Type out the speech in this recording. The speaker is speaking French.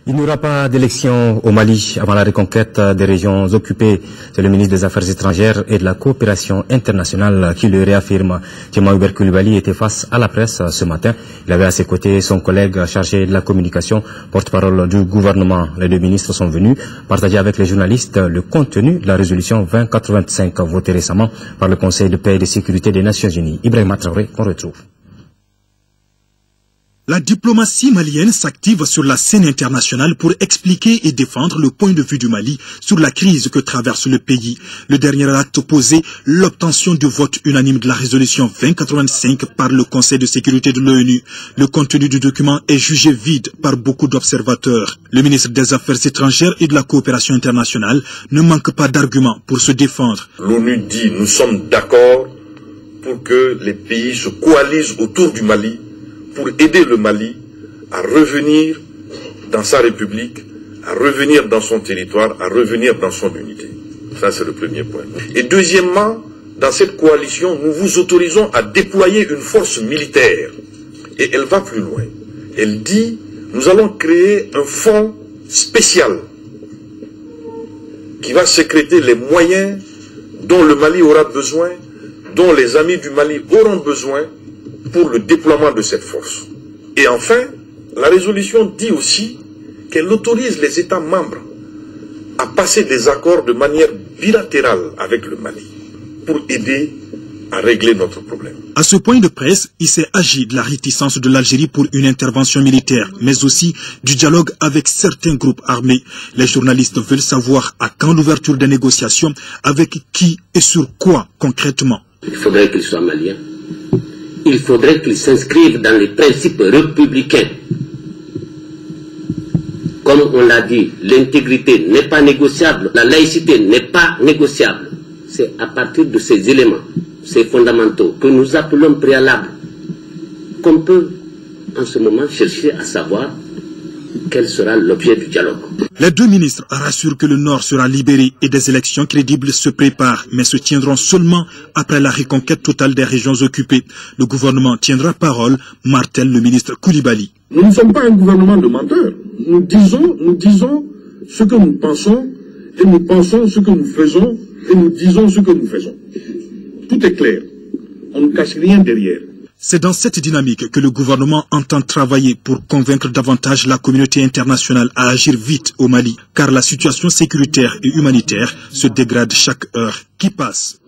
Il n'y aura pas d'élection au Mali avant la reconquête des régions occupées. C'est le ministre des Affaires étrangères et de la coopération internationale qui le réaffirme. Hubert Coulibaly était face à la presse ce matin. Il avait à ses côtés son collègue chargé de la communication, porte-parole du gouvernement. Les deux ministres sont venus partager avec les journalistes le contenu de la résolution 2085 votée récemment par le Conseil de paix et de sécurité des Nations Unies. Ibrahima Traoré, qu'on retrouve. La diplomatie malienne s'active sur la scène internationale pour expliquer et défendre le point de vue du Mali sur la crise que traverse le pays. Le dernier acte posé, l'obtention du vote unanime de la résolution 2085 par le Conseil de sécurité de l'ONU. Le contenu du document est jugé vide par beaucoup d'observateurs. Le ministre des Affaires étrangères et de la coopération internationale ne manque pas d'arguments pour se défendre. L'ONU dit nous sommes d'accord pour que les pays se coalisent autour du Mali pour aider le Mali à revenir dans sa république, à revenir dans son territoire, à revenir dans son unité. Ça, c'est le premier point. Et deuxièmement, dans cette coalition, nous vous autorisons à déployer une force militaire. Et elle va plus loin. Elle dit, nous allons créer un fonds spécial qui va sécréter les moyens dont le Mali aura besoin, dont les amis du Mali auront besoin, pour le déploiement de cette force. Et enfin, la résolution dit aussi qu'elle autorise les États membres à passer des accords de manière bilatérale avec le Mali pour aider à régler notre problème. À ce point de presse, il s'est agi de la réticence de l'Algérie pour une intervention militaire, mais aussi du dialogue avec certains groupes armés. Les journalistes veulent savoir à quand l'ouverture des négociations, avec qui et sur quoi concrètement. Il faudrait qu'il soit malien. Il faudrait qu'ils s'inscrivent dans les principes républicains. Comme on l'a dit, l'intégrité n'est pas négociable, la laïcité n'est pas négociable. C'est à partir de ces éléments, ces fondamentaux, que nous appelons préalables, qu'on peut en ce moment chercher à savoir quel sera l'objet du dialogue. Les deux ministres rassurent que le Nord sera libéré et des élections crédibles se préparent, mais se tiendront seulement après la reconquête totale des régions occupées. Le gouvernement tiendra parole, martèle le ministre Coulibaly. Nous ne sommes pas un gouvernement de menteurs. Nous disons ce que nous pensons, et nous pensons ce que nous faisons, et nous disons ce que nous faisons. Tout est clair. On ne cache rien derrière. C'est dans cette dynamique que le gouvernement entend travailler pour convaincre davantage la communauté internationale à agir vite au Mali, car la situation sécuritaire et humanitaire se dégrade chaque heure qui passe.